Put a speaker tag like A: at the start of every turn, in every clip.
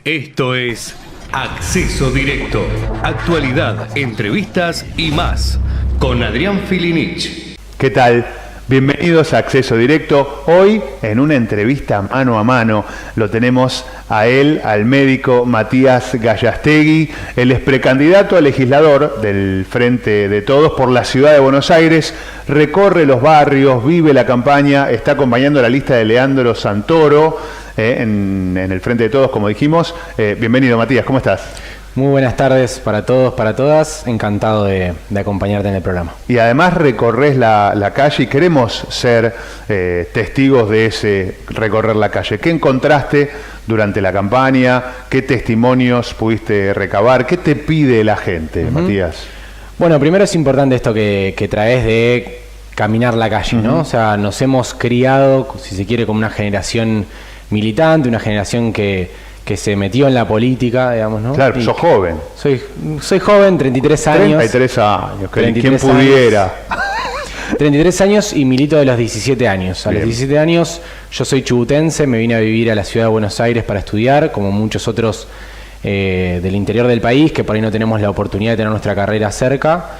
A: Esto es Acceso Directo. Actualidad, entrevistas y más. Con Adrián Filinich.
B: ¿Qué tal? Bienvenidos a Acceso Directo. Hoy, en una entrevista mano a mano, lo tenemos a él, al médico Matías Gallastegui. Él es precandidato a legislador del Frente de Todos por la ciudad de Buenos Aires. Recorre los barrios, vive la campaña, está acompañando la lista de Leandro Santoro en el Frente de Todos, como dijimos. Bienvenido, Matías, ¿cómo estás?
C: Muy buenas tardes para todos, para todas. Encantado de acompañarte en el programa.
B: Y además recorres la calle y queremos ser testigos de ese recorrer la calle. ¿Qué encontraste durante la campaña? ¿Qué testimonios pudiste recabar? ¿Qué te pide la gente, Matías?
C: Bueno, primero es importante esto que traes de caminar la calle, ¿no? O sea, nos hemos criado, si se quiere, como una generación militante, una generación que se metió en la política, digamos, ¿no?
B: Claro, sos joven.
C: Soy joven, 33 años.
B: 33 años,
C: 33
B: ¿quién pudiera?
C: 33 años y milito de los 17 años. A los 17 años yo soy chubutense, me vine a vivir a la ciudad de Buenos Aires para estudiar, como muchos otros del interior del país, que por ahí no tenemos la oportunidad de tener nuestra carrera cerca.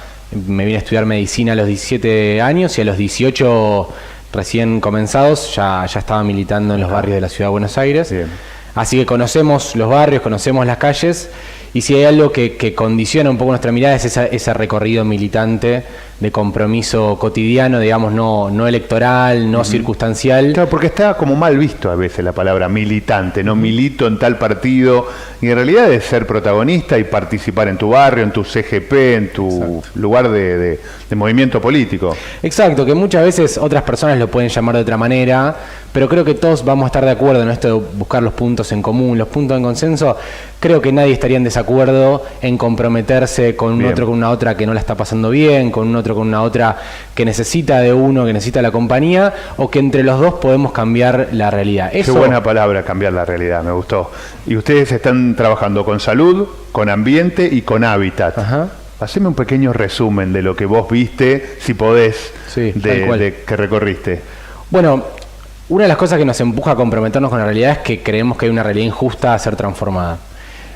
C: Me vine a estudiar medicina a los 17 años y a los 18 recién comenzados ya estaba militando en los barrios de la ciudad de Buenos Aires. Bien. Así que conocemos los barrios, conocemos las calles, y si hay algo que condiciona un poco nuestra mirada es ese recorrido militante de compromiso cotidiano, digamos, no electoral, no circunstancial.
B: Claro, porque está como mal visto a veces la palabra militante, no milito en tal partido, y en realidad es ser protagonista y participar en tu barrio, en tu CGP, en tu lugar de movimiento político.
C: Exacto, que muchas veces otras personas lo pueden llamar de otra manera, pero creo que todos vamos a estar de acuerdo en esto de buscar los puntos en común, los puntos en consenso. Creo que nadie estaría en desacuerdo en comprometerse con un otro, con una otra que no la está pasando bien, con un otro, con una otra que necesita de uno, que necesita la compañía, o que entre los dos podemos cambiar la realidad.
B: Qué buena palabra, cambiar la realidad, me gustó. Y ustedes están trabajando con salud, con ambiente y con hábitat. Ajá. Haceme un pequeño resumen de lo que vos viste, si podés, de que recorriste.
C: Bueno, una de las cosas que nos empuja a comprometernos con la realidad es que creemos que hay una realidad injusta a ser transformada.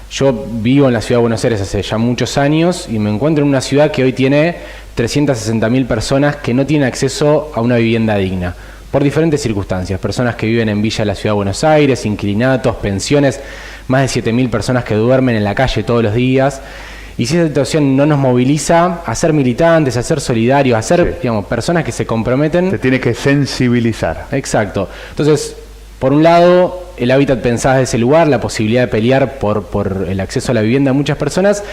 C: Yo vivo en la ciudad de Buenos Aires hace ya muchos años y me encuentro en una ciudad que hoy tiene 360.000 personas que no tienen acceso a una vivienda digna, por diferentes circunstancias. Personas que viven en Villa de la ciudad de Buenos Aires, inquilinatos, pensiones, más de 7.000 personas que duermen en la calle todos los días. Y si esa situación no nos moviliza a ser militantes, a ser solidarios, a ser, digamos, personas que se comprometen...
B: Te tiene que sensibilizar.
C: Exacto. Entonces, por un lado, el hábitat pensado de ese lugar, la posibilidad de pelear por el acceso a la vivienda de muchas personas,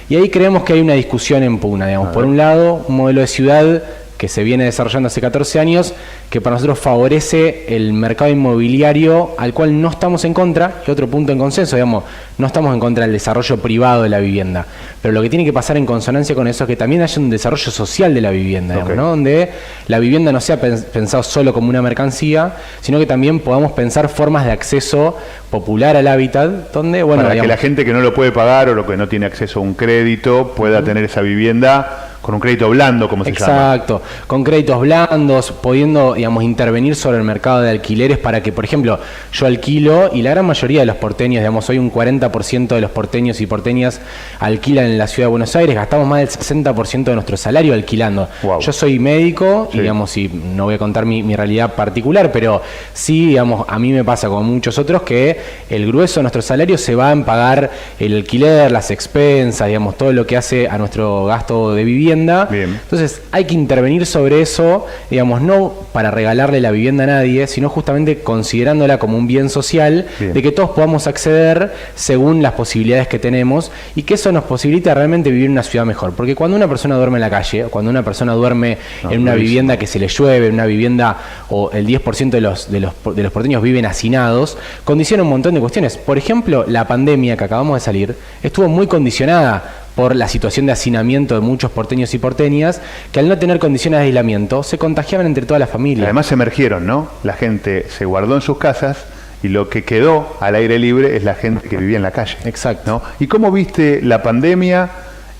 C: y ahí creemos que hay una discusión en pugna, digamos. Por un lado, un modelo de ciudad que se viene desarrollando hace 14 años, que para nosotros favorece el mercado inmobiliario, al cual no estamos en contra, y otro punto en consenso, digamos, no estamos en contra del desarrollo privado de la vivienda, pero lo que tiene que pasar en consonancia con eso es que también haya un desarrollo social de la vivienda, digamos, ¿no? Donde la vivienda no sea pensado solo como una mercancía, sino que también podamos pensar formas de acceso popular al hábitat, donde, bueno,
B: para que la gente que no lo puede pagar o lo que no tiene acceso a un crédito pueda tener esa vivienda con un crédito blando, como se llama.
C: Exacto, con créditos blandos, pudiendo, digamos, intervenir sobre el mercado de alquileres para que, por ejemplo, yo alquilo y la gran mayoría de los porteños, digamos, hoy un 40% de los porteños y porteñas alquilan en la ciudad de Buenos Aires, gastamos más del 60% de nuestro salario alquilando. Wow. Yo soy médico y, digamos, y no voy a contar mi realidad particular, pero sí, digamos, a mí me pasa como muchos otros que el grueso de nuestro salario se va en pagar el alquiler, las expensas, digamos, todo lo que hace a nuestro gasto de vivienda. Bien. Entonces hay que intervenir sobre eso, digamos, no para regalarle la vivienda a nadie, sino justamente considerándola como un bien social, de que todos podamos acceder según las posibilidades que tenemos y que eso nos posibilite realmente vivir en una ciudad mejor. Porque cuando una persona duerme en la calle, cuando una persona duerme en una vivienda que se le llueve, en una vivienda, o el 10% de los porteños viven hacinados, condiciona un montón de cuestiones. Por ejemplo, la pandemia que acabamos de salir estuvo muy condicionada por la situación de hacinamiento de muchos porteños y porteñas, que al no tener condiciones de aislamiento, se contagiaban entre toda la familia.
B: Además se emergieron, ¿no? La gente se guardó en sus casas y lo que quedó al aire libre es la gente que vivía en la calle.
C: Exacto.
B: ¿No? ¿Y cómo viste la pandemia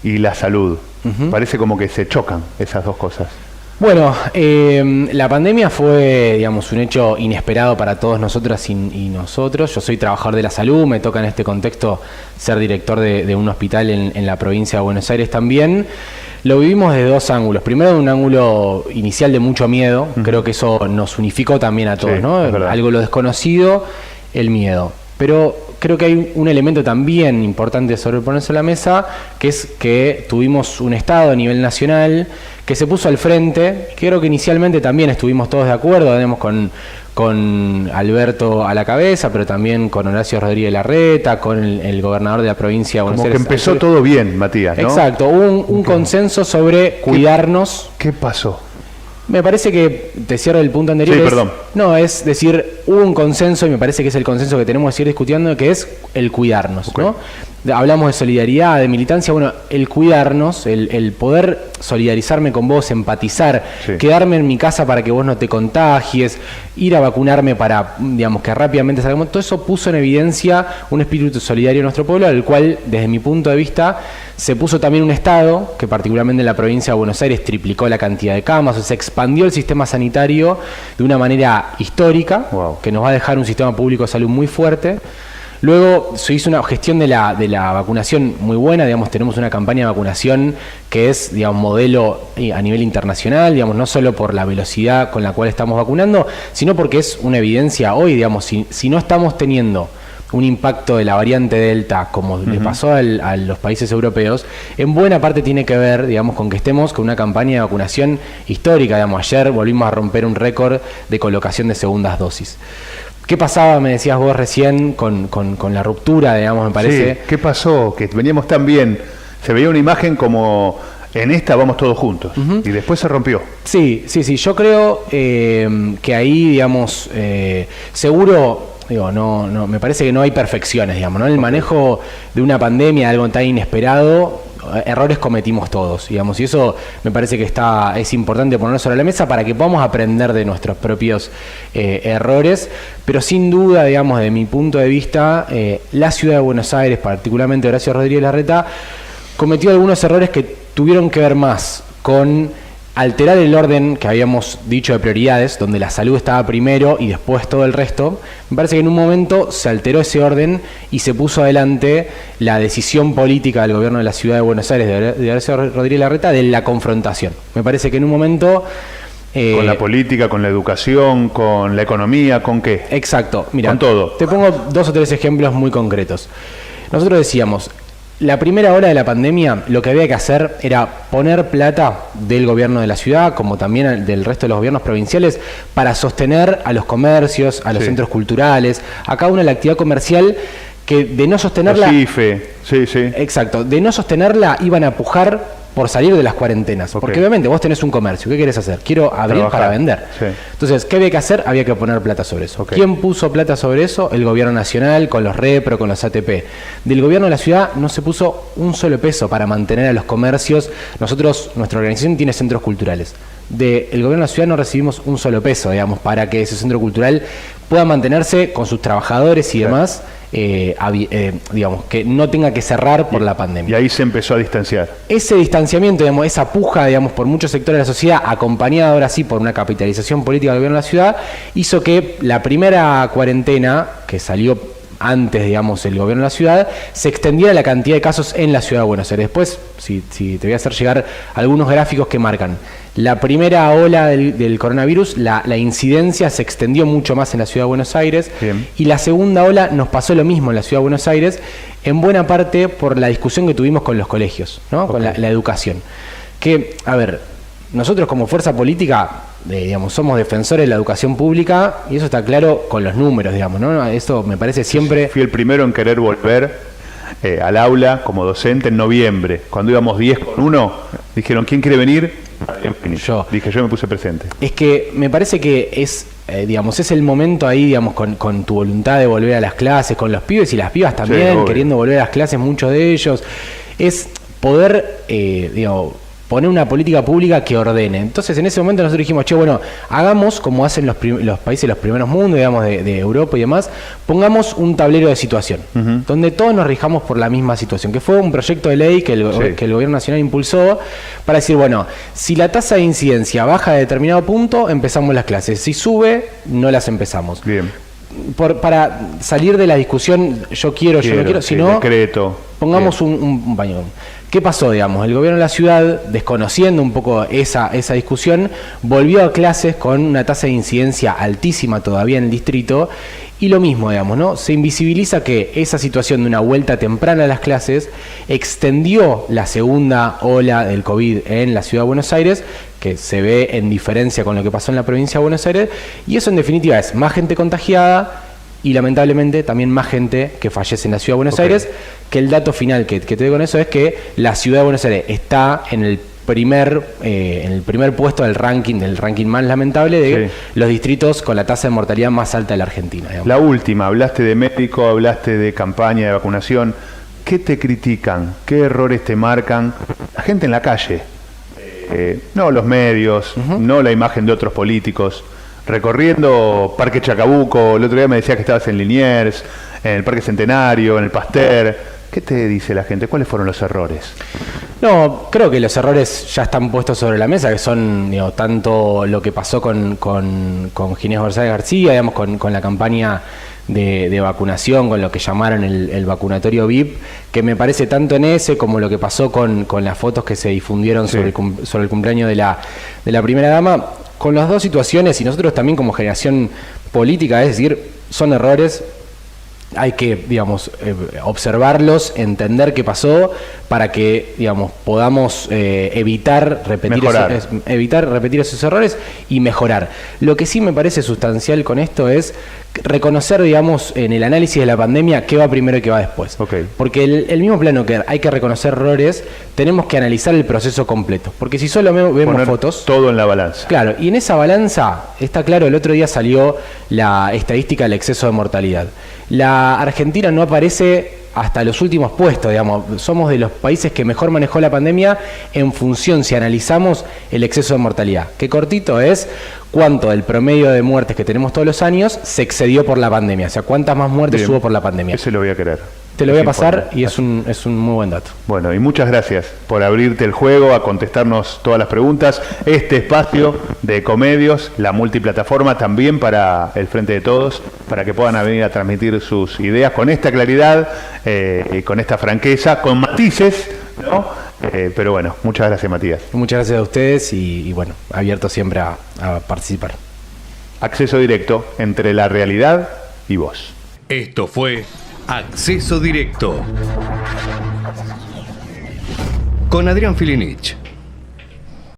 B: y la salud? Parece como que se chocan esas dos cosas.
C: Bueno, la pandemia fue, digamos, un hecho inesperado para todos nosotras y nosotros. Yo soy trabajador de la salud, me toca en este contexto ser director de un hospital en la provincia de Buenos Aires también. Lo vivimos de dos ángulos. Primero, de un ángulo inicial de mucho miedo. Creo que eso nos unificó también a todos,
B: sí,
C: ¿no? Algo lo desconocido, el miedo. Pero creo que hay un elemento también importante sobre ponerse a la mesa, que es que tuvimos un Estado a nivel nacional que se puso al frente. Creo que inicialmente también estuvimos todos de acuerdo, digamos, con Alberto a la cabeza, pero también con Horacio Rodríguez Larreta, con el gobernador de la provincia de Buenos Aires.
B: Como que empezó todo bien, Matías, ¿no?
C: Exacto, hubo un consenso sobre cuidarnos.
B: ¿Qué pasó?
C: Me parece que, te cierro el punto anterior.
B: Sí, perdón.
C: No, es decir, hubo un consenso, y me parece que es el consenso que tenemos que seguir discutiendo, que es el cuidarnos,
B: Ok.
C: ¿no? Hablamos de solidaridad, de militancia. Bueno, el cuidarnos, el poder solidarizarme con vos, empatizar,
B: Sí.
C: quedarme en mi casa para que vos no te contagies, ir a vacunarme para, digamos, que rápidamente salgamos. Todo eso puso en evidencia un espíritu solidario en nuestro pueblo, al cual, desde mi punto de vista, se puso también un Estado, que particularmente en la provincia de Buenos Aires triplicó la cantidad de camas, o se expandió el sistema sanitario de una manera histórica,
B: Wow.
C: que nos va a dejar un sistema público de salud muy fuerte. Luego se hizo una gestión de la vacunación muy buena, digamos, tenemos una campaña de vacunación que es, digamos, modelo a nivel internacional, digamos, no solo por la velocidad con la cual estamos vacunando, sino porque es una evidencia hoy, digamos, si no estamos teniendo un impacto de la variante Delta, como le pasó a los países europeos, en buena parte tiene que ver, digamos, con que estemos con una campaña de vacunación histórica. Digamos, ayer volvimos a romper un récord de colocación de segundas dosis. ¿Qué pasaba, me decías vos recién, con la ruptura, digamos, me parece?
B: Sí, ¿qué pasó? Que veníamos tan bien. Se veía una imagen como en esta vamos todos juntos. Y después se rompió.
C: Sí. Yo creo que ahí, digamos, seguro, digo, no, me parece que no hay perfecciones, digamos, ¿no? El manejo de una pandemia, algo tan inesperado, errores cometimos todos, digamos, y eso me parece que es importante ponerlo sobre la mesa para que podamos aprender de nuestros propios errores, pero sin duda, digamos, de mi punto de vista, la ciudad de Buenos Aires, particularmente Horacio Rodríguez Larreta, cometió algunos errores que tuvieron que ver más con alterar el orden que habíamos dicho de prioridades, donde la salud estaba primero y después todo el resto. Me parece que en un momento se alteró ese orden y se puso adelante la decisión política del gobierno de la ciudad de Buenos Aires, de Horacio Rodríguez Larreta, de la confrontación. Me parece que en un momento...
B: con la política, con la educación, con la economía, ¿con qué?
C: Exacto. Mira,
B: con todo.
C: Te pongo 2 o 3 ejemplos muy concretos. Nosotros decíamos... La primera hora de la pandemia, lo que había que hacer era poner plata del gobierno de la ciudad, como también del resto de los gobiernos provinciales, para sostener a los comercios, a los centros culturales, a cada una de la actividad comercial, que de no sostenerla...
B: Los IFE, sí.
C: Exacto, de no sostenerla iban a pujar por salir de las cuarentenas. Porque obviamente vos tenés un comercio, ¿qué querés hacer? Quiero abrir para vender.
B: Sí.
C: Entonces, ¿qué había que hacer? Había que poner plata sobre eso. ¿Quién puso plata sobre eso? El gobierno nacional, con los repro, con los ATP. Del gobierno de la ciudad no se puso un solo peso para mantener a los comercios. Nuestra organización tiene centros culturales. Del gobierno de la ciudad no recibimos un solo peso, digamos, para que ese centro cultural pueda mantenerse con sus trabajadores y demás, digamos, que no tenga que cerrar por la pandemia.
B: Y ahí se empezó a distanciar.
C: Ese distanciamiento, digamos, esa puja, digamos, por muchos sectores de la sociedad, acompañada ahora sí por una capitalización política del gobierno de la ciudad, hizo que la primera cuarentena, que salió antes, digamos, el gobierno de la ciudad, se extendiera la cantidad de casos en la ciudad de Buenos Aires. Después, si te voy a hacer llegar algunos gráficos que marcan. La primera ola del coronavirus, la incidencia se extendió mucho más en la ciudad de Buenos Aires.
B: Bien.
C: Y la segunda ola nos pasó lo mismo en la ciudad de Buenos Aires, en buena parte por la discusión que tuvimos con los colegios, ¿no? Con la educación. Que, a ver, nosotros como fuerza política, digamos, somos defensores de la educación pública, y eso está claro con los números, digamos, ¿no? Esto me parece siempre...
B: Fui el primero en querer volver al aula como docente en noviembre. Cuando íbamos 10 con 1, dijeron, ¿quién quiere venir?
C: Yo.
B: Dije, yo me puse presente.
C: Es que me parece que es, digamos, es el momento ahí, digamos, con tu voluntad de volver a las clases, con los pibes y las pibas también,
B: Sí,
C: queriendo volver a las clases, muchos de ellos, es poder, digamos, poner una política pública que ordene. Entonces en ese momento nosotros dijimos, che, bueno, hagamos como hacen los países de los primeros mundos, digamos, de Europa y demás, pongamos un tablero de situación, donde todos nos rijamos por la misma situación, que fue un proyecto de ley que el Gobierno Nacional impulsó para decir, bueno, si la tasa de incidencia baja de determinado punto, empezamos las clases. Si sube, no las empezamos.
B: Bien.
C: Para salir de la discusión, yo quiero, yo no quiero, sino
B: decreto.
C: Pongamos un baño. ¿Qué pasó, digamos? El gobierno de la ciudad, desconociendo un poco esa discusión, volvió a clases con una tasa de incidencia altísima todavía en el distrito, y lo mismo, digamos, ¿no? Se invisibiliza que esa situación de una vuelta temprana a las clases extendió la segunda ola del COVID en la ciudad de Buenos Aires, que se ve en diferencia con lo que pasó en la provincia de Buenos Aires, y eso en definitiva es más gente contagiada y lamentablemente también más gente que fallece en la ciudad de Buenos Aires, que el dato final que te doy con eso es que la ciudad de Buenos Aires está en el primer puesto del ranking más lamentable de los distritos con la tasa de mortalidad más alta de la Argentina. Digamos.
B: La última, hablaste de médico, hablaste de campaña de vacunación. ¿Qué te critican? ¿Qué errores te marcan? La gente en la calle. No los medios, no la imagen de otros políticos. Recorriendo Parque Chacabuco, el otro día me decías que estabas en Liniers, en el Parque Centenario, en el Pasteur. ¿Qué te dice la gente? ¿Cuáles fueron los errores?
C: No, creo que los errores ya están puestos sobre la mesa, que son, digo, tanto lo que pasó con Ginés González García, digamos, con la campaña de vacunación, con lo que llamaron el vacunatorio VIP, que me parece tanto en ese como lo que pasó con las fotos que se difundieron sobre el cumpleaños de la primera dama. Con las dos situaciones, y nosotros también como generación política, es decir, son errores, hay que, digamos, observarlos, entender qué pasó, para que, digamos, podamos evitar repetir esos errores y mejorar. Lo que sí me parece sustancial con esto es reconocer, digamos, en el análisis de la pandemia qué va primero y qué va después. Porque el mismo plano que hay que reconocer errores, tenemos que analizar el proceso completo. Porque si solo vemos fotos...
B: todo en la balanza.
C: Claro, y en esa balanza, está claro, el otro día salió la estadística del exceso de mortalidad. La Argentina no aparece hasta los últimos puestos, digamos. Somos de los países que mejor manejó la pandemia en función, si analizamos el exceso de mortalidad. Que cortito es cuánto del promedio de muertes que tenemos todos los años se excedió por la pandemia. O sea, cuántas más muertes hubo por la pandemia.
B: Ese lo voy a querer.
C: Te lo voy a pasar y es un muy buen dato.
B: Bueno, y muchas gracias por abrirte el juego, a contestarnos todas las preguntas. Este espacio de Ecomedios, la multiplataforma también para el Frente de Todos, para que puedan venir a transmitir sus ideas con esta claridad, con esta franqueza, con matices, ¿no? Pero bueno, muchas gracias, Matías.
C: Muchas gracias a ustedes y bueno, abierto siempre a participar.
B: Acceso directo entre la realidad y vos.
A: Esto fue Acceso Directo con Adrián Filinich.